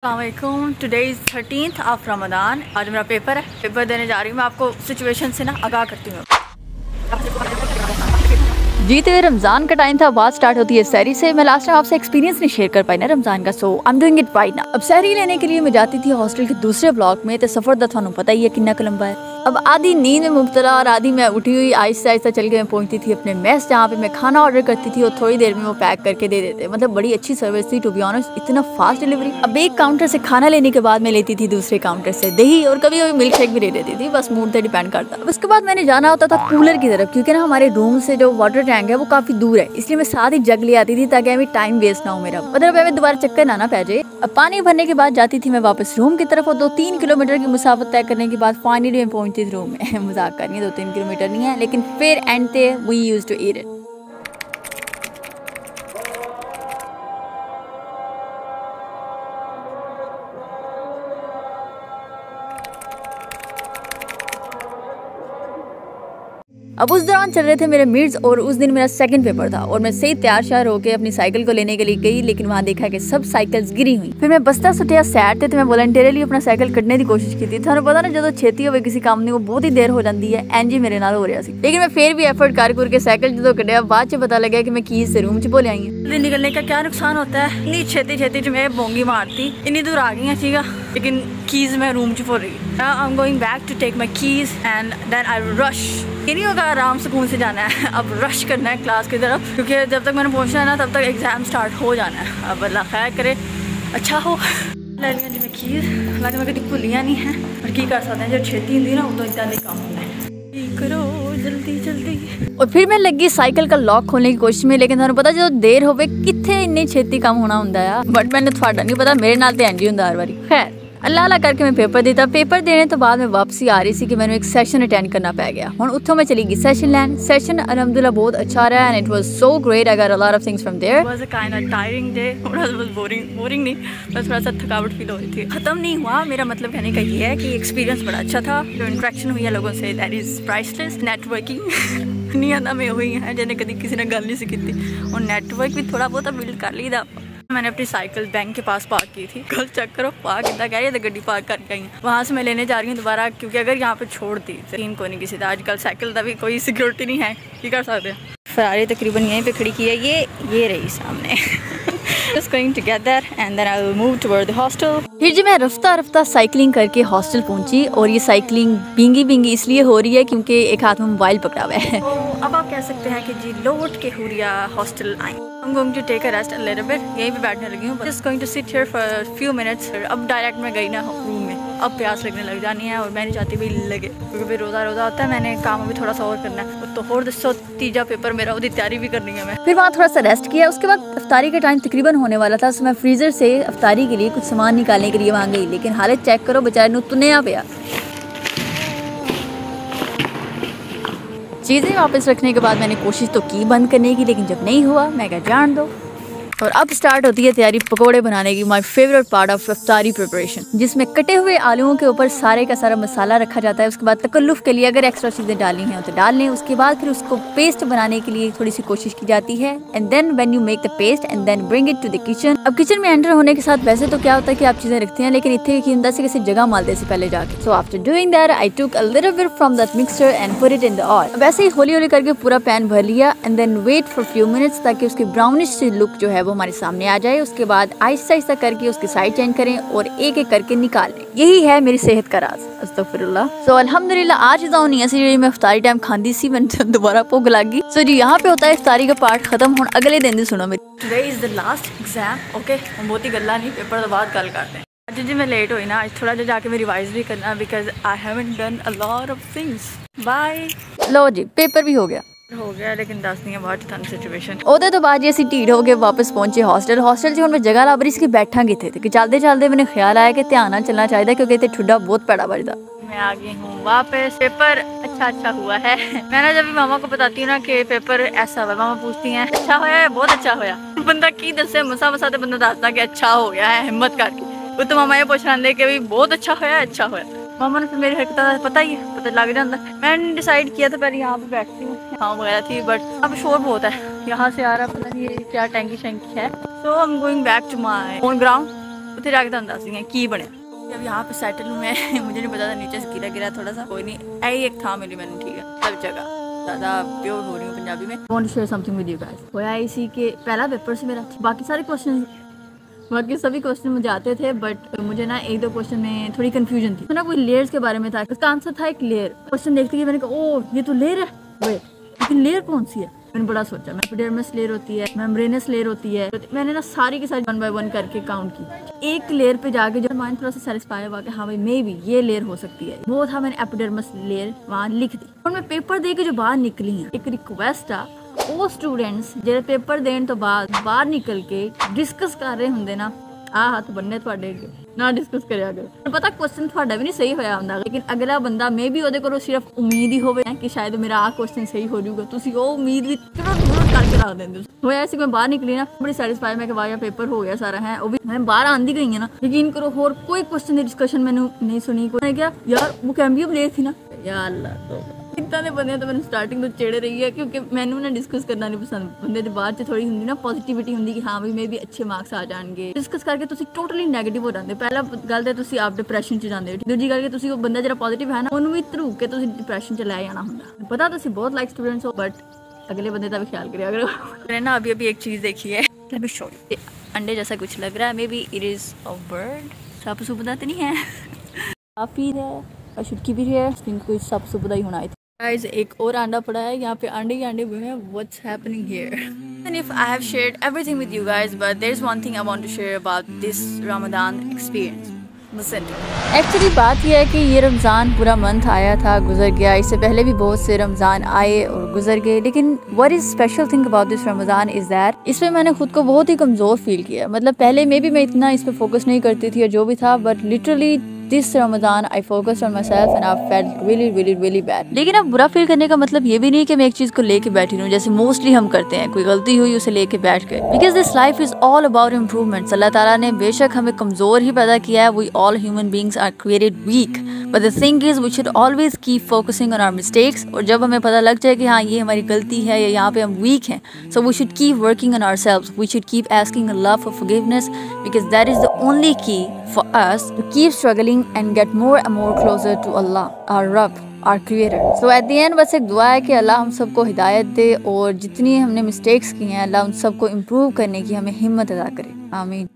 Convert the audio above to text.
अस्सलामुअलैकुम। Today is 13th of Ramzan. आज मेरा पेपर है, पेपर देने जा रही हूँ। मैं आपको सिचुएशन से ना आगाह करती हूँ। जीते हुए रमज़ान का टाइम था, बात स्टार्ट होती है सहरी से। मैं लास्ट टाइम आपसे एक्सपीरियंस नहीं शेयर कर पाई ना रमज़ान का, so I am doing it right now. अब सहरी लेने के लिए मैं जाती थी हॉस्टल के दूसरे ब्लॉक में, तो सफ़र दा थानू पता ही है कितना लंबा है। अब आधी नींद में मुब्तला और आधी मैं उठी हुई आहिस्ता आहिस्ता चल के मैं पहुंचती थी अपने मेस, जहाँ पे मैं खाना ऑर्डर करती थी और थोड़ी देर में वो पैक करके दे देते। मतलब बड़ी अच्छी सर्विस थी टू बी ऑनेस्ट, इतना फास्ट डिलीवरी। अब एक काउंटर से खाना लेने के बाद मैं लेती थी दूसरे काउंटर से दही और कभी कभी मिल्क शेक भी ले लेती थी, बस मूड पे डिपेंड करता। उसके बाद मैंने जाना होता था कूलर की तरफ, क्योंकि ना हमारे रूम से जो वाटर टैंक है वो काफी दूर है, इसलिए मैं साथ ही जग ले आती थी ताकि हमें टाइम वेस्ट ना हो मेरा, मतलब हमें दोबारा चक्कर ना पै जाए। अब पानी भरने के बाद जाती थी मैं वापस रूम की तरफ और 2-3 किलोमीटर की मुसाफत तय करने के बाद फाइनली मैं पहुंचती थी रूम में। मजाक कर रही है, 2-3 किलोमीटर नहीं है, लेकिन फिर एंड पे we used to eat it. अब उस दौरान चल रहे थे मेरे मिड्स और उस दिन मेरा सेकंड पेपर था और मैं सही तैयार शार होकर अपनी साइकिल को लेने के लिए गई, लेकिन वहाँ देखा कि सब साइकिल्स गिरी हुई। फिर मैं बस्ता सुटिया सैड थे तो मैं वॉलंटियरली अपना साइकिल कटने की कोशिश की थी। थानू पता ना जो छेती हो किसी काम नहीं वो बहुत ही देर हो जाती है, एनजी मेरे नाल हो रहा सी, लेकिन मैं फिर भी एफर्ट कर के साइकिल जो कटिया। बाद च पता लगा कि मैं कीज से रूम च बोले आई हूँ। निकलने का क्या नुकसान होता है, इतनी छेती मैं बोंगी मारती, इतनी दूर आ गई ठीक है, लेकिन कीज मैं रूम च भूल रही। I am going back to take my keys and then I rush. ये नहीं होगा आराम सुकून से जाना है, अब रश करना है क्लास की तरफ, क्योंकि जब तक मैंने पहुंचना है ना तब तक एग्जाम स्टार्ट हो जाना है। अब अल्लाह खैर करे, अच्छा हो। ले लिया जी मैं कीज, हालांकि मैं कभी भूलिया नहीं है, और की कर सकते हैं जब छेती होंगी ना उदों इतना नहीं काम होता है। करो जल्दी जल्दी। और फिर मैं लगी साइकिल का लॉक खोलने की कोशिश में, लेकिन थानू पता जो देर होवे कितने इन्नी छेती काम होना होंदा है, बट मैंने थोड़ा नहीं पता, मेरे नाल ते एंडी होंदा हर बारी। खैर अल्लाह अल्लाह करके मैं पेपर देता। पेपर देने तो बाद मैं वापसी आ रही थी कि मैंने एक सेशन अटेंड करना पै गया। हुण उत्थों मैं चली गई सेशन लैन। सेशन अलहमदुलिल्लाह बहुत अच्छा रहा and it was so great. I got a lot of things from there. It was a kind of tiring day, boring नहीं, बस थोड़ा सा थकावट फील हो रही थी। खत्म नहीं हुआ, मेरा मतलब कहने का ये है कि एक्सपीरियंस बड़ा अच्छा था। जो इंटरेक्शन हुई है लोगों say that is priceless. Networking नियत में हुई है जिन्हें कभी किसी ने गल नहीं सी की, और नेटवर्क भी थोड़ा बहुत बिल्ड कर लीदा। मैंने अपनी साइकिल बैंक के पास पार्क की थी, कल चेक करो पार्क कितना कह रही है, तो गड्डी पार्क करके आई है। वहाँ से मैं लेने जा रही हूँ दोबारा, क्योंकि अगर यहाँ पे छोड़ दी सीन को नहीं किसी का। आजकल साइकिल का भी कोई सिक्योरिटी नहीं है, क्या कर सकते हैं। फरारी तकरीबन यहीं पे खड़ी की है, ये रही सामने। Just going together and then I will move toward the hostel. फिर जी मैं रफ्ता साइकिलिंग करके हॉस्टल पहुंची, और ये साइकिलिंग बिंगी इसलिए हो रही है क्योंकि एक हाथ में मोबाइल पकड़ा हुआ है। अब आप कह सकते हैं कि जी लौट के Huriya hostel I. I'm going to take a rest a little bit. यहीं पे बैठने लगी हूँ, just going to sit here for a few minutes. अब डायरेक्ट मैं गई ना रूम में, अब प्यास लगने लग जानी है, और मैं नहीं चाहती भाई लगे, क्योंकि फिर रोज़ा होता है। मैंने काम अभी थोड़ा सा और करना है, तो और दसो तीजा पेपर मेरा उसकी तैयारी भी करनी है मैं। फिर वहाँ थोड़ा सा रेस्ट किया, उसके बाद अफ्तारी का टाइम तकरीबन होने वाला था, तो मैं फ्रीजर से अफ्तारी के लिए कुछ सामान निकालने के लिए वहाँ गई, लेकिन हालत चेक करो बेचारे नु तुनिया पिया। चीज़ें वापस रखने के बाद मैंने कोशिश तो की बंद करने की, लेकिन जब नहीं हुआ मैं क्या जान दो। और अब स्टार्ट होती है तैयारी पकोड़े बनाने की, माय फेवरेट पार्ट ऑफ इफ्तारी प्रिपरेशन, जिसमें कटे हुए आलूओं के ऊपर सारे का सारा मसाला रखा जाता है। उसके बाद तकल्लुफ़ के लिए अगर एक्स्ट्रा चीज़ें डालनी हैं तो डाल लें। उसके बाद फिर उसको पेस्ट बनाने के लिए थोड़ी सी कोशिश की जाती है, and then when you make the paste and then bring it to the kitchen. अब किचन में एंटर होने के साथ वैसे तो क्या होता है कि आप चीज़ें रखते हैं, लेकिन इतने की अंदर से किसी जगह मालते से पहले जाके। So after doing that I took a little bit from that mixture and put it in the oil. वैसे ही हौली हौली करके पूरा पैन भर लिया, and then wait for few minutes ताकि उसकी ब्राउनिश लुक जो है वो हमारे सामने आ जाए। उसके बाद आहिस्ता आहिस्ता करके उसकी साइड चेंज करें और एक एक करके निकाल लें। यही है मेरी सेहत का राज। अस्तगफिरुल्लाह। सो अल्हम्दुलिल्लाह आज इतना नहीं ऐसी जो मैं इफ्तारी टाइम खांदी सी, मैंने दोबारा भूख लगी। सो जी यहाँ पे होता है इफ्तारी का पार्ट खत्म। हुण अगले दिन दी सुनो मेरी। Today is the last exam. Okay, हम बहुत ही गल्ला नहीं, पेपर तो बाद गल करते हैं। आज जी मैं लेट हुई ना, आज थोड़ा जा जाके मैं रिवाइज भी करना, because I haven't done a lot of things. Bye. लो जी पेपर भी हो गया, लेकिन दस नहीं बहुत थानू सिचुएशन। ओदे तो बाद जी असीं ढीठ हो के वापस पहुंचे हॉस्टल च। हुण मैं जगह लभ रही सी कि बैठा किथे, ते चलते चलते मैंने ख्याल आया कि ध्यान नाल चलना चाहिए, क्योंकि इत्थे ठुड्डा बहुत पैड़ा बजदा। मैं आ गई हूँ वापस। पेपर अच्छा हुआ है। मैं ना जब भी मामा को बताती हूँ ना कि पेपर ऐसा हुआ, मामा पूछती हैं अच्छा होया, बहुत अच्छा होया। बंदा की दसे मसा तो बंदा दसदा कि अच्छा हो गया है, हिम्मत करके। वो तो मामा ये पूछ रहे कि बहुत अच्छा होया। मामा ने मेरी हरकत पता ही है, पता लग जाता। मैंने डिसाइड किया था पहले यहाँ पे बैठती हूँ, हाँ वगैरह थी, बट अब शोर बहुत है यहाँ से आ रहा, पता नहीं ये क्या टैंकी शैंकी है। So I am going back to my own ground उत्थे जाके तुहानूं दसदी की बनिया। अब यहाँ पे सेटल हूँ मैं मुझे नहीं पता था, नीचे से गिरा थोड़ा सा, कोई नहीं, यही एक था मिली मैंने, ठीक है सब जगह ज़्यादा प्योर हो रही हूँ पंजाबी में। Want to share something with you guys. होया इसी के पहला पेपर से मेरा, बाकी सभी क्वेश्चन मुझे आते थे, बट मुझे ना एक दो क्वेश्चन में थोड़ी कंफ्यूजन थी। तो ना कोई लेयर्स के बारे में था, उसका आंसर था एक लेयर। क्वेश्चन देखते ही मैंने कहा ओ ये तो लेयर है, लेकिन लेयर कौन सी है। मैंने बड़ा सोचा, एपिडर्मिस लेयर होती है, मेम्ब्रेनस लेयर होती है। तो मैंने ना सारी की सारी 1 बाय 1 करके काउंट की। एक लेयर पे जाके जो माइंड थोड़ा सा सेटिस्फाई हुआ कि हाँ भाई मे बी ये लेयर हो सकती है, वो था मैंने एपिडर्मिस लेयर वहाँ लिख दी। और मैं पेपर दे के जो बाहर निकली है, एक रिक्वेस्ट आ वो स्टूडेंट्स जो पेपर देने तो बाद बाहर निकल के डिस्कस कर रहे होंगे ना, हाथ बनने थोड़े ना डिस्कस करिया करो। पता क्वेश्चन थोड़ा भी नहीं सही होया होंदा, लेकिन अगला बंदा मे भी ओदे कोलों सिर्फ उम्मीद ही होवे कि शायद मेरा आ क्वेश्चन सही हो जाऊगा, तुसी वो उम्मीद भी करके रख देंदे हो। ऐसे मैं बाहर निकली ना बड़ी सैटिस्फाई, मैं वाह पेपर हो गया सारा है, वो भी मैं बाहर आंदी गई है ना। यकीन करो होर कोई क्वेश्चन की डिस्कशन मैंने नहीं सुनी। कोई क्या यार वो कैम्बियम लेयर थी ना, यार अल्लाह तो इतना ने बंदे तो मैंने स्टार्टिंग तो चेड़े रही है, क्योंकि मैंने ना डिस्कस करना नहीं पसंद। बंदे के बाद थोड़ी होंगी ना पॉजिटिविटी होंगी कि हाँ भाई मे भी अच्छे मार्क्स आ जाएंगे। डिस्कस करके तुसी टोटली नेगेटिव हो जाते। पहला गल तो तुसी आप डिप्रेशन च जाते हो, दूजी गल कि तुसी वो बंदा जरा पॉजिटिव है ना उन्होंने भी धरू के तुसी डिप्रेशन च लै जाना होंदा। पता तुसी बहुत लाइक स्टूडेंट्स हो, बट अगले बंदे का भी ख्याल करिया करो। मैंने ना अभी एक चीज़ देखी है, लेट मी शो यू। अंडे जैसा कुछ लग रहा है, maybe it is a bird. साप सुपदा तो नहीं है, काफ़ी है और छुटकी भी है, कोई साप सुपदा ही होना। गाइस एक और अंडा पड़ा है यहाँ पे, अंडे ही अंडे हुए हैं। What's happening here? And if I have shared everything with you guys, but there's one thing I want to share about this Ramadan experience. Listen. Actually बात यह है कि ये रमज़ान पूरा मंथ आया था, गुजर गया। इससे पहले भी बहुत से रमज़ान आए और गुजर गए, लेकिन what is special thing about this Ramzan is that इसमें मैंने खुद को बहुत ही कमज़ोर फील किया। मतलब पहले में भी मैं इतना इस पर फोकस नहीं करती थी और जो भी था, but literally this Ramzan I focus on my self and I felt really really really bad. लेकिन अब बुरा फील करने का मतलब ये भी नहीं कि मैं एक चीज़ को लेके बैठी रहूँ, जैसे मोस्टली हम करते हैं, कोई गलती हुई उसे लेके बैठ गए। Because this life is all about improvements. Allah ताला ने बेशक हमें कमज़ोर ही पैदा किया है, we all human beings are created weak, but the thing is we should always keep focusing on our mistakes. और जब हमें पता लग जाए कि हाँ ये हमारी गलती है या यहाँ पे हम वीक हैं, so we should keep working on ourselves, we should keep asking Allah for forgiveness, because that is the only key for us to keep struggling and get more and more closer to Allah, our Rabb, our Creator. So at the end बस एक दुआ है कि अल्लाह हम सबको हिदायत दे और जितनी हमने मिस्टेक्स की हैं अल्लाह उन सबको इम्प्रूव करने की हमें हिम्मत अदा करे। आमीन।